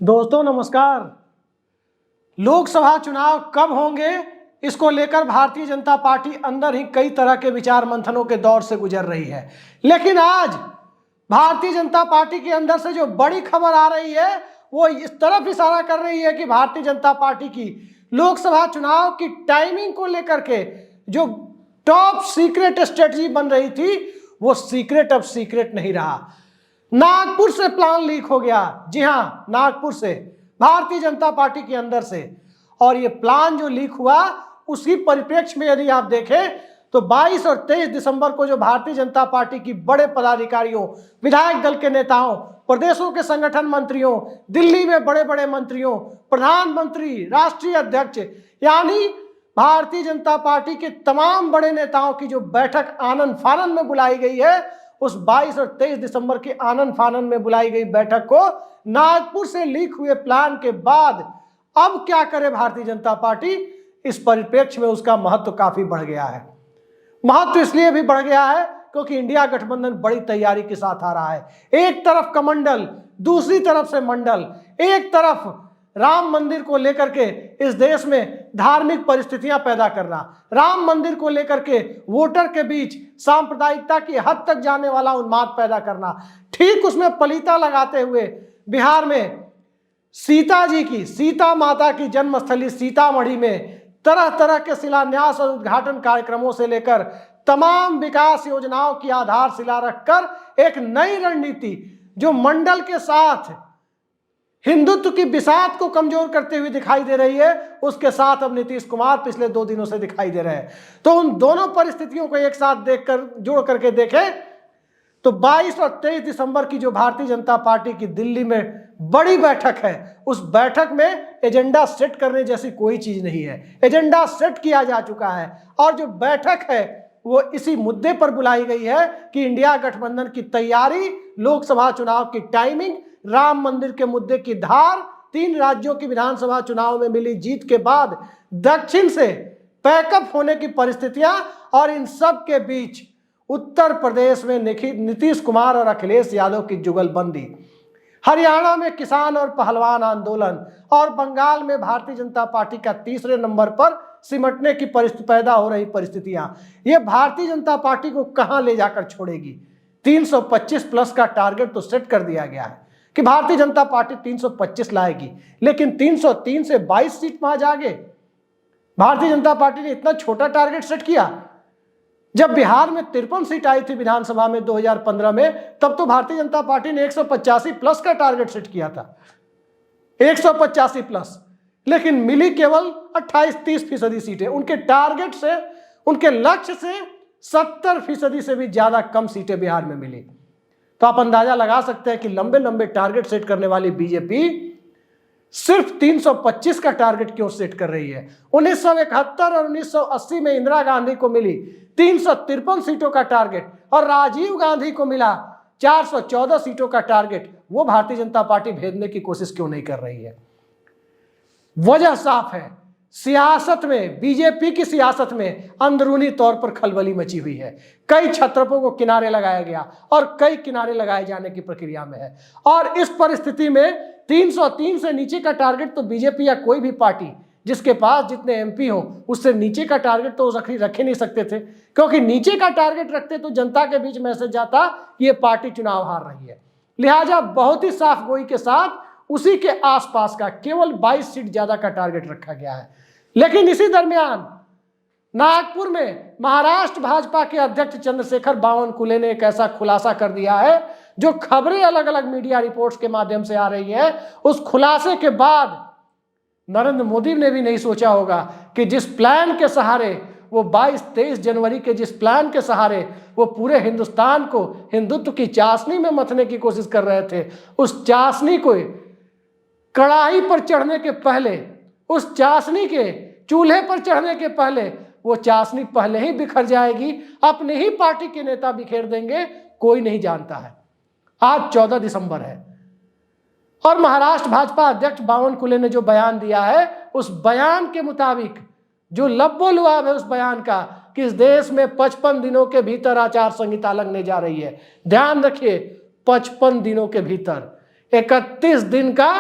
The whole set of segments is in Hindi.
दोस्तों नमस्कार। लोकसभा चुनाव कब होंगे, इसको लेकर भारतीय जनता पार्टी अंदर ही कई तरह के विचार मंथनों के दौर से गुजर रही है। लेकिन आज भारतीय जनता पार्टी के अंदर से जो बड़ी खबर आ रही है वो इस तरफ इशारा कर रही है कि भारतीय जनता पार्टी की लोकसभा चुनाव की टाइमिंग को लेकर के जो टॉप सीक्रेट स्ट्रेटजी बन रही थी वो सीक्रेट अब सीक्रेट नहीं रहा। नागपुर से प्लान लीक हो गया। जी हां, नागपुर से, भारतीय जनता पार्टी के अंदर से। और ये प्लान जो लीक हुआ उसी परिप्रेक्ष्य में यदि आप देखें तो 22 और 23 दिसंबर को जो भारतीय जनता पार्टी की बड़े पदाधिकारियों, विधायक दल के नेताओं, प्रदेशों के संगठन मंत्रियों, दिल्ली में बड़े बड़े मंत्रियों, प्रधानमंत्री, राष्ट्रीय अध्यक्ष, यानी भारतीय जनता पार्टी के तमाम बड़े नेताओं की जो बैठक आनन फानन में बुलाई गई है, उस 22 और 23 दिसंबर की आनन फानन में बुलाई गई बैठक को नागपुर से लीक हुए प्लान के बाद अब क्या करे भारतीय जनता पार्टी, इस परिप्रेक्ष्य में उसका महत्व काफी बढ़ गया है। महत्व इसलिए भी बढ़ गया है क्योंकि इंडिया गठबंधन बड़ी तैयारी के साथ आ रहा है। एक तरफ कमंडल, दूसरी तरफ से मंडल। एक तरफ राम मंदिर को लेकर के इस देश में धार्मिक परिस्थितियां पैदा करना, राम मंदिर को लेकर के वोटर के बीच सांप्रदायिकता की हद तक जाने वाला उन्माद पैदा करना। ठीक उसमें पलीता लगाते हुए बिहार में सीता माता की जन्मस्थली सीतामढ़ी में तरह तरह के शिलान्यास और उद्घाटन कार्यक्रमों से लेकर तमाम विकास योजनाओं की आधारशिला रखकर एक नई रणनीति जो मंडल के साथ हिंदुत्व की बिसात को कमजोर करते हुए दिखाई दे रही है, उसके साथ अब नीतीश कुमार पिछले 2 दिनों से दिखाई दे रहे हैं। तो उन दोनों परिस्थितियों को एक साथ देखकर जोड़ करके देखें तो 22 और 23 दिसंबर की जो भारतीय जनता पार्टी की दिल्ली में बड़ी बैठक है, उस बैठक में एजेंडा सेट करने जैसी कोई चीज नहीं है। एजेंडा सेट किया जा चुका है और जो बैठक है वो इसी मुद्दे पर बुलाई गई है कि इंडिया गठबंधन की तैयारी, लोकसभा चुनाव की टाइमिंग, राम मंदिर के मुद्दे की धार, 3 राज्यों की विधानसभा चुनाव में मिली जीत के बाद दक्षिण से पैकअप होने की परिस्थितियां और इन सब के बीच उत्तर प्रदेश में नीतीश कुमार और अखिलेश यादव की जुगलबंदी, हरियाणा में किसान और पहलवान आंदोलन और बंगाल में भारतीय जनता पार्टी का तीसरे नंबर पर सिमटने की पैदा हो रही परिस्थितियां, ये भारतीय जनता पार्टी को कहां ले जाकर छोड़ेगी। 325 प्लस का टारगेट तो सेट कर दिया गया है कि भारतीय जनता पार्टी 325 लाएगी, लेकिन 303 से 22 सीट में आ जाएंगे। भारतीय जनता पार्टी ने इतना छोटा टारगेट सेट किया। जब बिहार में 53 सीट आई थी विधानसभा में 2015 में, तब तो भारतीय जनता पार्टी ने 185 प्लस का टारगेट सेट किया था, 185 प्लस, लेकिन मिली केवल 28-30% सीटें। उनके टारगेट से, उनके लक्ष्य से 70% से भी ज्यादा कम सीटें बिहार में मिली। तो आप अंदाजा लगा सकते हैं कि लंबे लंबे टारगेट सेट करने वाली बीजेपी सिर्फ 325 का टारगेट क्यों सेट कर रही है। 1971 और 1980 में इंदिरा गांधी को मिली 353 सीटों का टारगेट और राजीव गांधी को मिला 414 सीटों का टारगेट, वो भारतीय जनता पार्टी भेदने की कोशिश क्यों नहीं कर रही है। वजह साफ है, सियासत में, बीजेपी की सियासत में अंदरूनी तौर पर खलबली मची हुई है। कई छत्रपों को किनारे लगाया गया और कई किनारे लगाए जाने की प्रक्रिया में है। और इस परिस्थिति में 303 से नीचे का टारगेट तो बीजेपी या कोई भी पार्टी जिसके पास जितने एमपी हो उससे नीचे का टारगेट तो रख ही नहीं सकते थे, क्योंकि नीचे का टारगेट रखते तो जनता के बीच मैसेज जाता कि ये पार्टी चुनाव हार रही है। लिहाजा बहुत ही साफ गोई के साथ उसी के आसपास का केवल 22 सीट ज्यादा का टारगेट रखा गया है। लेकिन इसी दरमियान नागपुर में महाराष्ट्र भाजपा के अध्यक्ष चंद्रशेखर बावनकुले ने एक ऐसा खुलासा कर दिया है जो खबरें अलग अलग मीडिया रिपोर्ट्स के माध्यम से आ रही है। उस खुलासे के बाद नरेंद्र मोदी ने भी नहीं सोचा होगा कि जिस प्लान के सहारे वो 22-23 जनवरी के जिस प्लान के सहारे वो पूरे हिंदुस्तान को हिंदुत्व की चाशनी में मथने की कोशिश कर रहे थे, उस चाशनी को कड़ाही पर चढ़ने के पहले, उस चाशनी के चूल्हे पर चढ़ने के पहले वो चाशनी पहले ही बिखर जाएगी, अपने ही पार्टी के नेता बिखेर देंगे, कोई नहीं जानता है। आज 14 दिसंबर है और महाराष्ट्र भाजपा अध्यक्ष बावनकुले ने जो बयान दिया है, उस बयान के मुताबिक जो लब्बो-लुआब है उस बयान का कि इस देश में 55 दिनों के भीतर आचार संहिता लगने जा रही है। ध्यान रखिए, 55 दिनों के भीतर 31 दिन का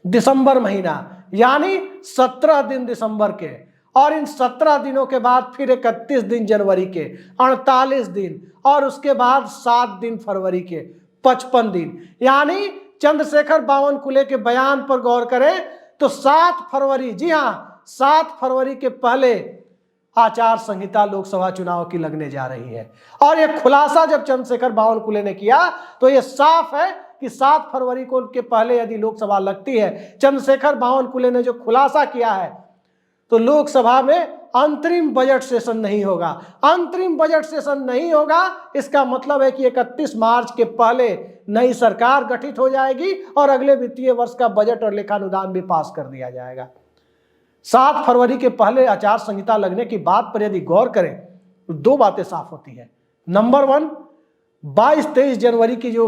दिसंबर महीना, यानी 17 दिन दिसंबर के, और इन 17 दिनों के बाद फिर 31 दिन जनवरी के, 48 दिन, और उसके बाद 7 दिन फरवरी के, 55 दिन। यानी चंद्रशेखर बावनकुले के बयान पर गौर करें तो 7 फरवरी, जी हां 7 फरवरी के पहले आचार संहिता लोकसभा चुनाव की लगने जा रही है। और यह खुलासा जब चंद्रशेखर बावनकुले ने किया तो यह साफ है कि 7 फरवरी को के पहले यदि लोकसभा लगती है, चंद्रशेखर बावनकुले ने जो खुलासा किया है, तो लोकसभा में अंतरिम बजट सेशन नहीं होगा। अंतरिम बजट सेशन नहीं होगा, इसका मतलब है कि 31 मार्च के पहले नई सरकार गठित हो जाएगी और अगले वित्तीय वर्ष का बजट और लेखानुदान भी पास कर दिया जाएगा। 7 फरवरी के पहले आचार संहिता लगने की बात पर यदि गौर करें तो 2 बातें साफ होती है। नंबर 1, 22-23 जनवरी की जो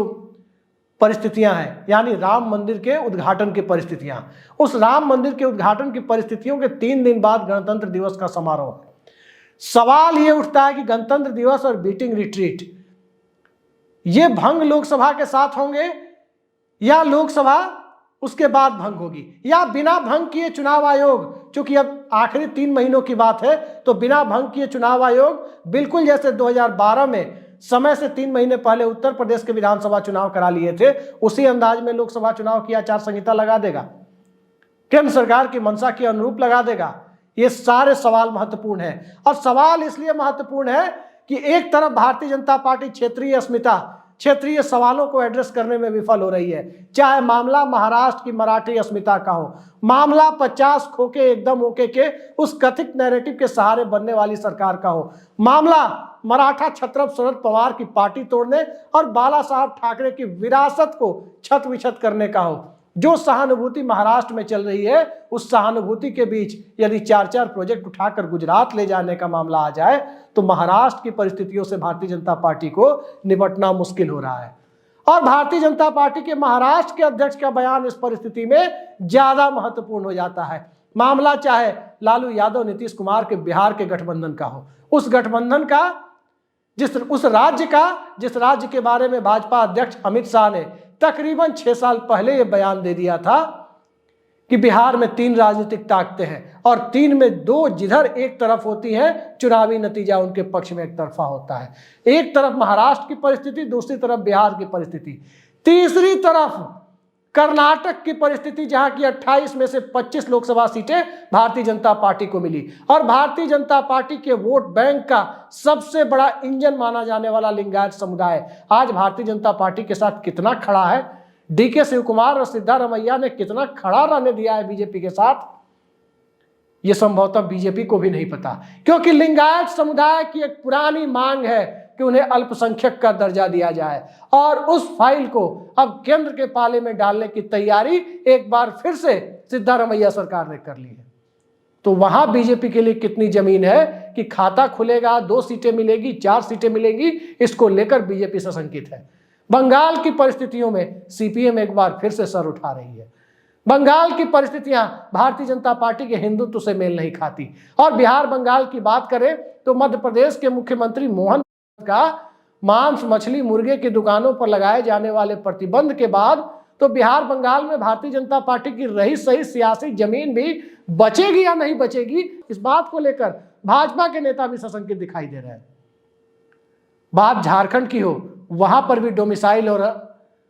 परिस्थितियां हैं, यानी राम मंदिर के उद्घाटन की परिस्थितियां, उस राम मंदिर के उद्घाटन की परिस्थितियों के 3 दिन बाद गणतंत्र दिवस का समारोह है। सवाल यह उठता है कि गणतंत्र दिवस और बीटिंग रिट्रीट ये भंग लोकसभा के साथ होंगे या लोकसभा उसके बाद भंग होगी, या बिना भंग किए चुनाव आयोग, चूंकि अब आखिरी 3 महीनों की बात है तो बिना भंग किए चुनाव आयोग बिल्कुल जैसे 2012 में समय से 3 महीने पहले उत्तर प्रदेश के विधानसभा चुनाव करा लिए थे, उसी अंदाज में लोकसभा चुनाव की आचार संहिता लगा देगा, केंद्र सरकार की मंशा के अनुरूप लगा देगा। ये सारे सवाल महत्वपूर्ण हैं, और सवाल इसलिए महत्वपूर्ण है कि एक तरफ भारतीय जनता पार्टी क्षेत्रीय अस्मिता, क्षेत्रीय सवालों को एड्रेस करने में विफल हो रही है, चाहे मामला महाराष्ट्र की मराठी अस्मिता का हो, मामला 50 खोके एकदम ओके के उस कथित नैरेटिव के सहारे बनने वाली सरकार का हो, मामला मराठा छत्रप शरद पवार की पार्टी तोड़ने और बाला साहब ठाकरे की विरासत को छत विछत करने का हो। जो सहानुभूति महाराष्ट्र में चल रही है, उस सहानुभूति के बीच यदि 4-4 प्रोजेक्ट उठाकर गुजरात ले जाने का मामला आ जाए तो महाराष्ट्र की परिस्थितियों से भारतीय जनता पार्टी को निपटना मुश्किल हो रहा है। और भारतीय जनता पार्टी के महाराष्ट्र के अध्यक्ष का बयान इस परिस्थिति में ज्यादा महत्वपूर्ण हो जाता है। मामला चाहे लालू यादव नीतीश कुमार के बिहार के गठबंधन का हो, उस गठबंधन का जिस राज्य के बारे में भाजपा अध्यक्ष अमित शाह ने तकरीबन 6 साल पहले यह बयान दे दिया था कि बिहार में 3 राजनीतिक ताकतें हैं और 3 में 2 जिधर एक तरफ होती हैं, चुनावी नतीजा उनके पक्ष में एक तरफा होता है। एक तरफ महाराष्ट्र की परिस्थिति, दूसरी तरफ बिहार की परिस्थिति, तीसरी तरफ कर्नाटक की परिस्थिति, जहां की 28 में से 25 लोकसभा सीटें भारतीय जनता पार्टी को मिली, और भारतीय जनता पार्टी के वोट बैंक का सबसे बड़ा इंजन माना जाने वाला लिंगायत समुदाय आज भारतीय जनता पार्टी के साथ कितना खड़ा है, डीके शिव कुमार और सिद्धारमैया ने कितना खड़ा रहने दिया है बीजेपी के साथ, यह संभवतः बीजेपी को भी नहीं पता, क्योंकि लिंगायत समुदाय की एक पुरानी मांग है कि उन्हें अल्पसंख्यक का दर्जा दिया जाए, और उस फाइल को अब केंद्र के पाले में डालने की तैयारी एक बार फिर से सिद्धारमैया सरकार ने कर ली है। तो वहां बीजेपी के लिए कितनी जमीन है कि खाता खुलेगा, 2 सीटें मिलेगी, 4 सीटें मिलेंगी, इसको लेकर बीजेपी सशंकित है। बंगाल की परिस्थितियों में सीपीएम एक बार फिर से सर उठा रही है। बंगाल की परिस्थितियां भारतीय जनता पार्टी के हिंदुत्व से मेल नहीं खाती। और बिहार बंगाल की बात करें तो मध्य प्रदेश के मुख्यमंत्री मोहन का मांस मछली मुर्गे की दुकानों पर लगाए जाने वाले प्रतिबंध के बाद तो बिहार बंगाल में भारतीय जनता पार्टी की रही सही सियासी जमीन भी बचेगी या नहीं बचेगी, इस बात को लेकर भाजपा के नेता भी सशंकित दिखाई दे रहे हैं। बात झारखंड की हो, वहां पर भी डोमिसाइल और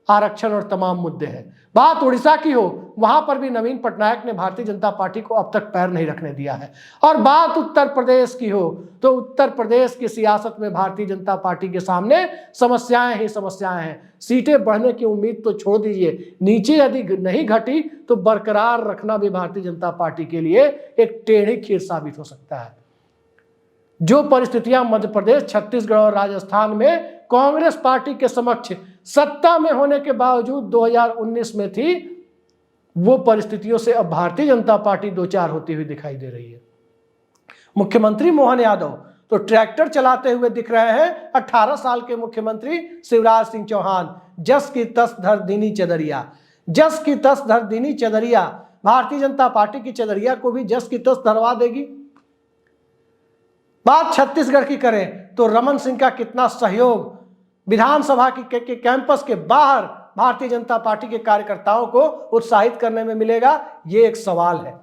आरक्षण और तमाम मुद्दे हैं। बात उड़ीसा की हो, वहां पर भी नवीन पटनायक ने भारतीय जनता पार्टी को अब तक पैर नहीं रखने दिया है। और बात उत्तर प्रदेश की हो तो उत्तर प्रदेश की सियासत में भारतीय जनता पार्टी के सामने समस्याएं ही समस्याएं हैं। सीटें बढ़ने की उम्मीद तो छोड़ दीजिए, नीचे यदि नहीं घटी तो बरकरार रखना भी भारतीय जनता पार्टी के लिए एक टेढ़ी खीर साबित हो सकता है। जो परिस्थितियां मध्य प्रदेश, छत्तीसगढ़ और राजस्थान में कांग्रेस पार्टी के समक्ष सत्ता में होने के बावजूद 2019 में थी, वो परिस्थितियों से अब भारतीय जनता पार्टी 2-4 होती हुई दिखाई दे रही है। मुख्यमंत्री मोहन यादव तो ट्रैक्टर चलाते हुए दिख रहे हैं। 18 साल के मुख्यमंत्री शिवराज सिंह चौहान, जस की तस धर दीनी चदरिया, जस की तस धर दीनी चदरिया, भारतीय जनता पार्टी की चदरिया को भी जस की तस धरवा देगी। बात छत्तीसगढ़ की करें तो रमन सिंह का कितना सहयोग, विधानसभा के कैंपस के बाहर भारतीय जनता पार्टी के कार्यकर्ताओं को उत्साहित करने में मिलेगा, ये एक सवाल है।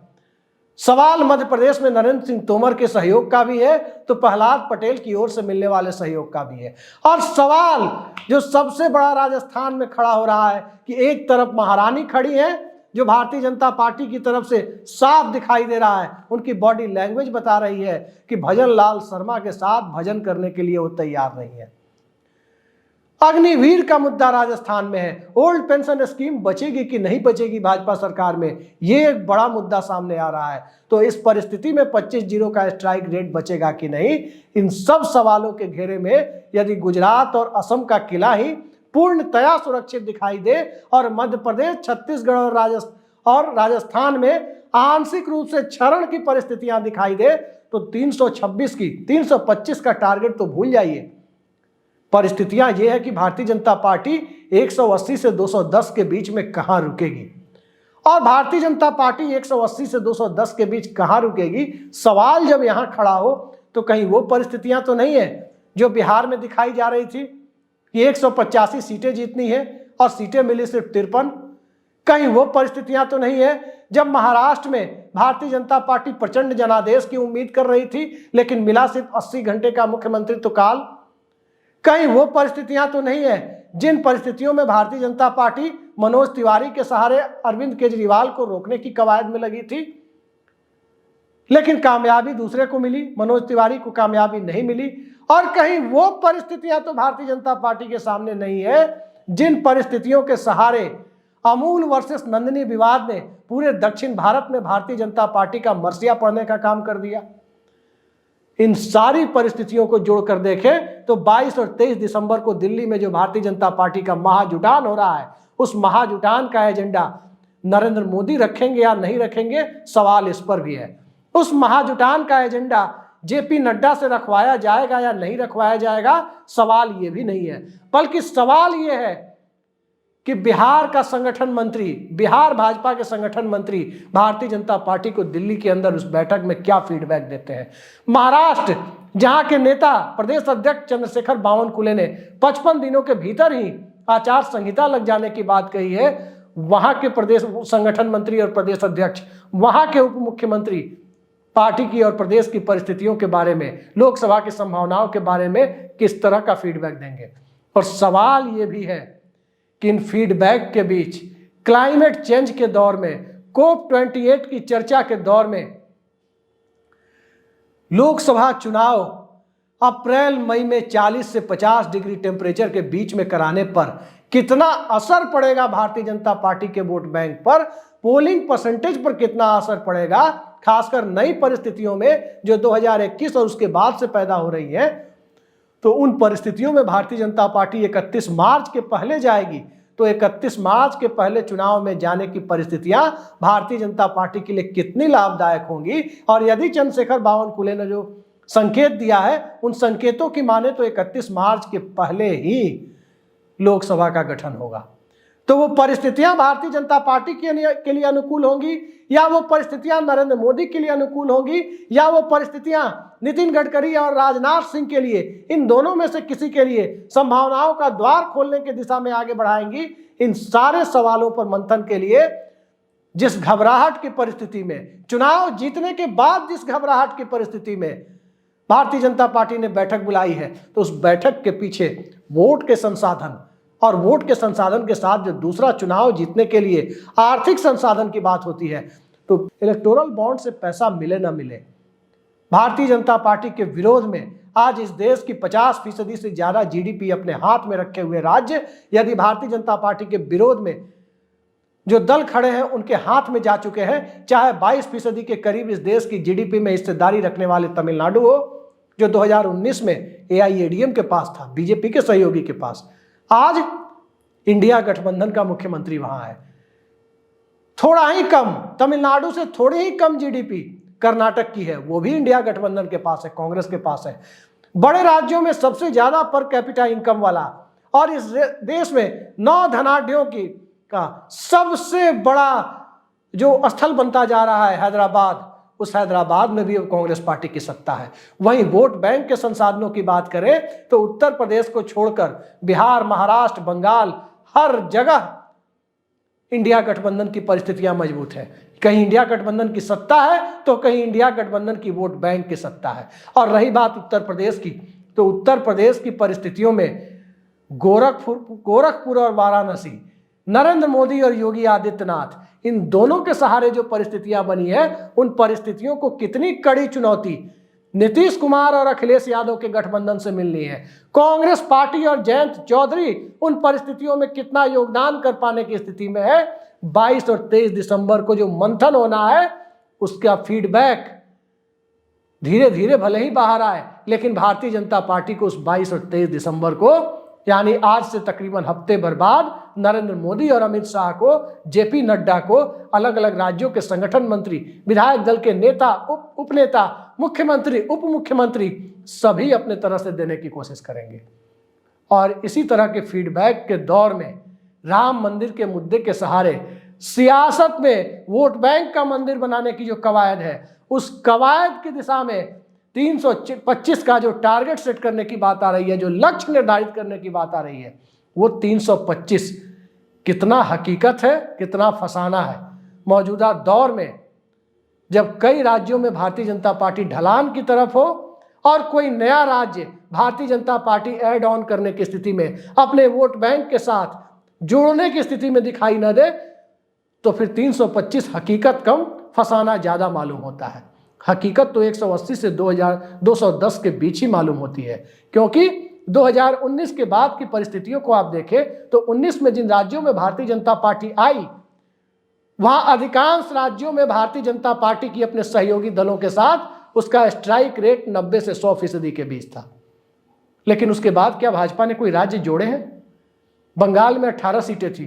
सवाल मध्य प्रदेश में नरेंद्र सिंह तोमर के सहयोग का भी है, तो प्रहलाद पटेल की ओर से मिलने वाले सहयोग का भी है। और सवाल जो सबसे बड़ा राजस्थान में खड़ा हो रहा है कि एक तरफ महारानी खड़ी है जो भारतीय जनता पार्टी की तरफ से साफ दिखाई दे रहा है, उनकी बॉडी लैंग्वेज बता रही है कि भजन लाल शर्मा के साथ भजन करने के लिए वो तैयार नहीं है। अग्निवीर का मुद्दा राजस्थान में है, ओल्ड पेंशन स्कीम बचेगी कि नहीं बचेगी भाजपा सरकार में, ये एक बड़ा मुद्दा सामने आ रहा है। तो इस परिस्थिति में 25-0 का स्ट्राइक रेट बचेगा कि नहीं, इन सब सवालों के घेरे में यदि गुजरात और असम का किला ही पूर्णतया सुरक्षित दिखाई दे और मध्य प्रदेश, छत्तीसगढ़ और राजस्थान में आंशिक रूप से क्षरण की परिस्थितियां दिखाई दे, तो 325 का टारगेट तो भूल जाइए। परिस्थितियां यह है कि भारतीय जनता पार्टी 180 से 210 के बीच में कहां रुकेगी, और भारतीय जनता पार्टी 180 से 210 के बीच कहां रुकेगी, सवाल जब यहां खड़ा हो तो कहीं वो परिस्थितियां तो नहीं है जो बिहार में दिखाई जा रही थी कि 185 सीटें जीतनी है और सीटें मिली सिर्फ 53। कहीं वो परिस्थितियां तो नहीं है जब महाराष्ट्र में भारतीय जनता पार्टी प्रचंड जनादेश की उम्मीद कर रही थी लेकिन मिला सिर्फ 80 घंटे का मुख्यमंत्रित्व काल। कहीं वो परिस्थितियां तो नहीं है जिन परिस्थितियों में भारतीय जनता पार्टी मनोज तिवारी के सहारे अरविंद केजरीवाल को रोकने की कवायद में लगी थी, लेकिन कामयाबी दूसरे को मिली, मनोज तिवारी को कामयाबी नहीं मिली। और कहीं वो परिस्थितियां तो भारतीय जनता पार्टी के सामने नहीं है जिन परिस्थितियों के सहारे अमूल वर्सेस नंदिनी विवाद ने पूरे दक्षिण भारत में भारतीय जनता पार्टी का मरसिया पड़ने का काम कर दिया। इन सारी परिस्थितियों को जोड़कर देखें तो 22 और 23 दिसंबर को दिल्ली में जो भारतीय जनता पार्टी का महाजुटान हो रहा है, उस महाजुटान का एजेंडा नरेंद्र मोदी रखेंगे या नहीं रखेंगे, सवाल इस पर भी है। उस महाजुटान का एजेंडा जेपी नड्डा से रखवाया जाएगा या नहीं रखवाया जाएगा, सवाल ये भी नहीं है, बल्कि सवाल ये है कि बिहार का संगठन मंत्री, बिहार भाजपा के संगठन मंत्री भारतीय जनता पार्टी को दिल्ली के अंदर उस बैठक में क्या फीडबैक देते हैं। महाराष्ट्र जहां के नेता प्रदेश अध्यक्ष चंद्रशेखर बावनकुले ने 55 दिनों के भीतर ही आचार संहिता लग जाने की बात कही है, वहां के प्रदेश संगठन मंत्री और प्रदेश अध्यक्ष, वहां के उप मुख्यमंत्री पार्टी की और प्रदेश की परिस्थितियों के बारे में, लोकसभा की संभावनाओं के बारे में किस तरह का फीडबैक देंगे। और सवाल ये भी है कि इन फीडबैक के बीच क्लाइमेट चेंज के दौर में, COP28 की चर्चा के दौर में, लोकसभा चुनाव अप्रैल मई में 40 से 50 डिग्री टेम्परेचर के बीच में कराने पर कितना असर पड़ेगा भारतीय जनता पार्टी के वोट बैंक पर, पोलिंग परसेंटेज पर कितना असर पड़ेगा, खासकर नई परिस्थितियों में जो 2021 और उसके बाद से पैदा हो रही है। तो उन परिस्थितियों में भारतीय जनता पार्टी 31 मार्च के पहले जाएगी, तो 31 मार्च के पहले चुनाव में जाने की परिस्थितियां भारतीय जनता पार्टी के लिए कितनी लाभदायक होंगी। और यदि चंद्रशेखर बावनकुले ने जो संकेत दिया है, उन संकेतों की माने तो 31 मार्च के पहले ही लोकसभा का गठन होगा। तो वो परिस्थितियां भारतीय जनता पार्टी के लिए अनुकूल होंगी, या वो परिस्थितियां नरेंद्र मोदी के लिए अनुकूल होंगी, या वो परिस्थितियां नितिन गडकरी और राजनाथ सिंह के लिए, इन दोनों में से किसी के लिए संभावनाओं का द्वार खोलने की दिशा में आगे बढ़ाएंगी। इन सारे सवालों पर मंथन के लिए जिस घबराहट की परिस्थिति में, चुनाव जीतने के बाद जिस घबराहट की परिस्थिति में भारतीय जनता पार्टी ने बैठक बुलाई है, तो उस बैठक के पीछे वोट के संसाधन, और वोट के संसाधन के साथ जो दूसरा चुनाव जीतने के लिए आर्थिक संसाधन की बात होती है, तो इलेक्टोरल बॉन्ड से पैसा मिले ना मिले, भारतीय जनता पार्टी के विरोध में आज इस देश की 50% से ज्यादा जीडीपी अपने हाथ में रखे हुए राज्य यदि भारतीय जनता पार्टी के विरोध में जो दल खड़े हैं उनके हाथ में जा चुके हैं, चाहे 22% के करीब इस देश की जीडीपी में हिस्सेदारी रखने वाले तमिलनाडु हो, जो 2019 में एआईएडीएम के पास था, बीजेपी के सहयोगी के पास, आज इंडिया गठबंधन का मुख्यमंत्री वहां है। थोड़ा ही कम, तमिलनाडु से थोड़ी ही कम जीडीपी कर्नाटक की है, वो भी इंडिया गठबंधन के पास है, कांग्रेस के पास है। बड़े राज्यों में सबसे ज्यादा पर कैपिटा इनकम वाला, और इस देश में 9 धनाढ्यों की का सबसे बड़ा जो स्थल बनता जा रहा है हैदराबाद, उस हैदराबाद में भी कांग्रेस पार्टी की सत्ता है। वहीं वोट बैंक के संसाधनों की बात करें तो उत्तर प्रदेश को छोड़कर बिहार, महाराष्ट्र, बंगाल, हर जगह इंडिया गठबंधन की परिस्थितियां मजबूत है। कहीं इंडिया गठबंधन की सत्ता है तो कहीं इंडिया गठबंधन की वोट बैंक की सत्ता है। और रही बात उत्तर प्रदेश की, तो उत्तर प्रदेश की परिस्थितियों में गोरखपुर और वाराणसी, नरेंद्र मोदी और योगी आदित्यनाथ, इन दोनों के सहारे जो परिस्थितियां बनी है, उन परिस्थितियों को कितनी कड़ी चुनौती नीतीश कुमार और अखिलेश यादव के गठबंधन से मिलनी है। कांग्रेस पार्टी और जयंत चौधरी उन परिस्थितियों में कितना योगदान कर पाने की स्थिति में है। 22 और 23 दिसंबर को जो मंथन होना है, उसका फीडबैक धीरे धीरे भले ही बाहर आए, लेकिन भारतीय जनता पार्टी को उस 22 और 23 दिसंबर को, यानी आज से तकरीबन हफ्ते भर बाद, नरेंद्र मोदी और अमित शाह को, जेपी नड्डा को, अलग अलग राज्यों के संगठन मंत्री, विधायक दल के नेता, उपनेता, मुख्यमंत्री, उप मुख्यमंत्री, सभी अपने तरह से देने की कोशिश करेंगे। और इसी तरह के फीडबैक के दौर में राम मंदिर के मुद्दे के सहारे सियासत में वोट बैंक का मंदिर बनाने की जो कवायद है, उस कवायद की दिशा में 325 का जो टारगेट सेट करने की बात आ रही है, जो लक्ष्य निर्धारित करने की बात आ रही है, वो 325 कितना हकीकत है, कितना फसाना है। मौजूदा दौर में जब कई राज्यों में भारतीय जनता पार्टी ढलान की तरफ हो और कोई नया राज्य Bharatiya Janata party add on करने की स्थिति में, अपने वोट बैंक के साथ जोड़ने की स्थिति में दिखाई न दे, तो फिर 325 हकीकत कम, फसाना ज्यादा मालूम होता है। हकीकत तो 180 से 210 के बीच ही मालूम होती है, क्योंकि 2019 के बाद की परिस्थितियों को आप देखें तो 19 में जिन राज्यों में भारतीय जनता पार्टी आई, वहां अधिकांश राज्यों में भारतीय जनता पार्टी की अपने सहयोगी दलों के साथ उसका स्ट्राइक रेट 90 से 100% के बीच था। लेकिन उसके बाद क्या भाजपा ने कोई राज्य जोड़े हैं? बंगाल में 18 सीटें थी,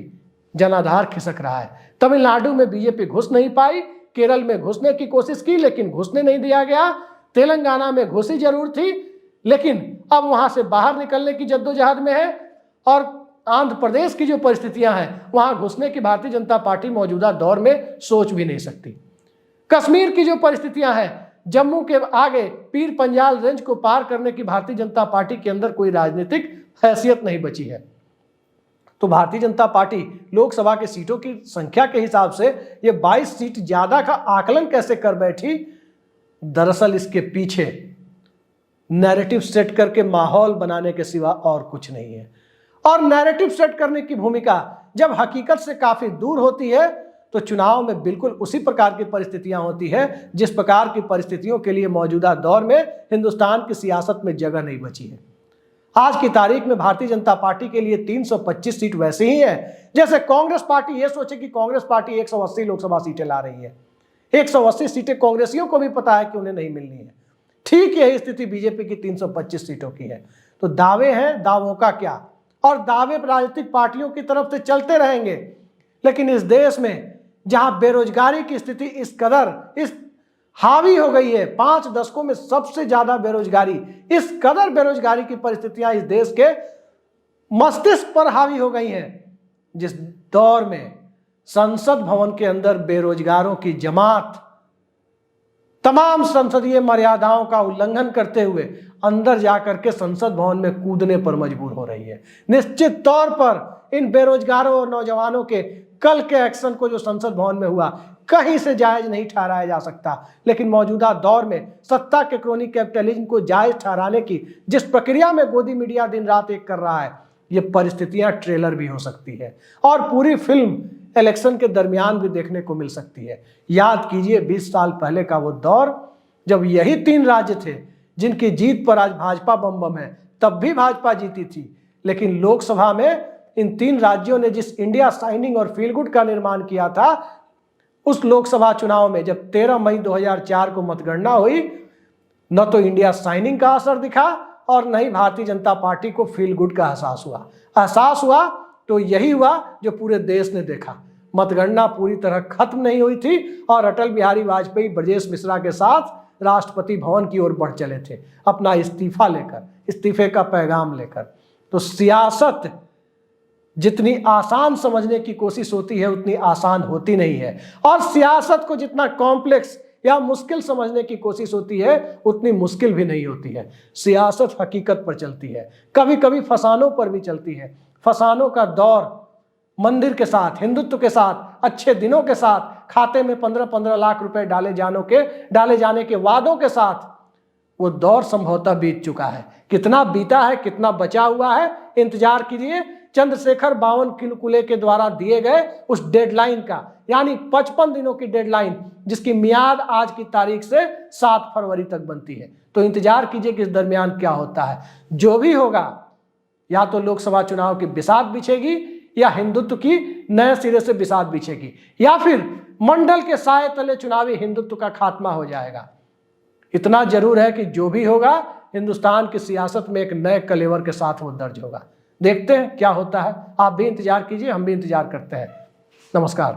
जनाधार खिसक रहा है। तमिलनाडु में बीजेपी घुस नहीं पाई, केरल में घुसने की कोशिश की लेकिन घुसने नहीं दिया गया, तेलंगाना में घुसी जरूर थी लेकिन अब वहां से बाहर निकलने की जद्दोजहद में है। और आंध्र प्रदेश की जो परिस्थितियां हैं, वहां घुसने की भारतीय जनता पार्टी मौजूदा दौर में सोच भी नहीं सकती। कश्मीर की जो परिस्थितियां हैं, जम्मू के आगे पीर पंजाल रेंज को पार करने की भारतीय जनता पार्टी के अंदर कोई राजनीतिक हैसियत नहीं बची है। तो भारतीय जनता पार्टी लोकसभा की सीटों की संख्या के हिसाब से ये 22 सीट ज्यादा का आकलन कैसे कर बैठी? दरअसल इसके पीछे नैरेटिव सेट करके माहौल बनाने के सिवा और कुछ नहीं है। और नैरेटिव सेट करने की भूमिका जब हकीकत से काफी दूर होती है, तो चुनाव में बिल्कुल उसी प्रकार की परिस्थितियां होती है जिस प्रकार की परिस्थितियों के लिए मौजूदा दौर में हिंदुस्तान की सियासत में जगह नहीं बची है। आज की तारीख में भारतीय जनता पार्टी के लिए 325 सीट वैसे ही है जैसे कांग्रेस पार्टी ये सोचे कि कांग्रेस पार्टी 180 लोकसभा सीटें ला रही है। 180 सीटें कांग्रेसियों को भी पता है कि उन्हें नहीं मिलनी है। ठीक यही स्थिति बीजेपी की 325 सीटों की है। तो दावे हैं, दावों का क्या, और दावे राजनीतिक पार्टियों की तरफ से चलते रहेंगे। लेकिन इस देश में जहां बेरोजगारी की स्थिति इस कदर हावी हो गई है, 5 दशकों में सबसे ज्यादा बेरोजगारी, इस कदर बेरोजगारी की परिस्थितियां इस देश के मस्तिष्क पर हावी हो गई हैं, जिस दौर में संसद भवन के अंदर बेरोजगारों की जमात तमाम संसदीय मर्यादाओं का उल्लंघन करते हुए अंदर जाकर के संसद भवन में कूदने पर मजबूर हो रही है। निश्चित तौर पर इन बेरोजगारों और नौजवानों के कल के एक्शन को जो संसद भवन में हुआ, कहीं से जायज नहीं ठहराया जा सकता। लेकिन मौजूदा दौर में सत्ता के क्रोनी कैपिटलिज्म को जायज ठहराने की जिस प्रक्रिया में गोदी मीडिया दिन रात एक कर रहा है, ये परिस्थितियां ट्रेलर भी हो सकती है और पूरी फिल्म इलेक्शन के दरमियान भी देखने को मिल सकती है। याद कीजिए 20 साल पहले का वो दौर जब यही 3 राज्य थे जिनकी जीत पर आज भाजपा बम बम है। तब भी भाजपा जीती थी, लेकिन लोकसभा में इन 3 राज्यों ने जिस इंडिया शाइनिंग और फील गुड का निर्माण किया था, उस लोकसभा चुनाव में जब 13 मई 2004 को मतगणना हुई, न तो इंडिया शाइनिंग का असर दिखा और न ही भारतीय जनता पार्टी को फील गुड का एहसास हुआ तो यही हुआ जो पूरे देश ने देखा। मतगणना पूरी तरह खत्म नहीं हुई थी और अटल बिहारी वाजपेयी ब्रजेश मिश्रा के साथ राष्ट्रपति भवन की ओर बढ़ चले थे अपना इस्तीफा लेकर, इस्तीफे का पैगाम लेकर। तो सियासत जितनी आसान समझने की कोशिश होती है उतनी आसान होती नहीं है, और सियासत को जितना कॉम्प्लेक्स या मुश्किल समझने की कोशिश होती है उतनी मुश्किल भी नहीं होती है। सियासत हकीकत पर चलती है, कभी कभी फसानों पर भी चलती है। फसानों का दौर मंदिर के साथ, हिंदुत्व के साथ, अच्छे दिनों के साथ, खाते में 15-15 लाख रुपए डाले जाने के वादों के साथ वो दौर संभवतः बीत चुका है। कितना बीता है, कितना बचा हुआ है, इंतजार कीजिए चंद्रशेखर बावनकुले के द्वारा दिए गए उस डेडलाइन का, यानी 55 दिनों की डेडलाइन, जिसकी मियाद आज की तारीख से 7 फरवरी तक बनती है। तो इंतजार कीजिए कि इस दरमियान क्या होता है। जो भी होगा, या तो लोकसभा चुनाव की बिसात बिछेगी, या हिंदुत्व की नए सिरे से बिसात बिछेगी, या फिर मंडल के साए तले चुनावी हिंदुत्व का खात्मा हो जाएगा। इतना जरूर है कि जो भी होगा, हिंदुस्तान की सियासत में एक नए कलेवर के साथ वो दर्ज होगा। देखते हैं क्या होता है। आप भी इंतजार कीजिए, हम भी इंतजार करते हैं। नमस्कार।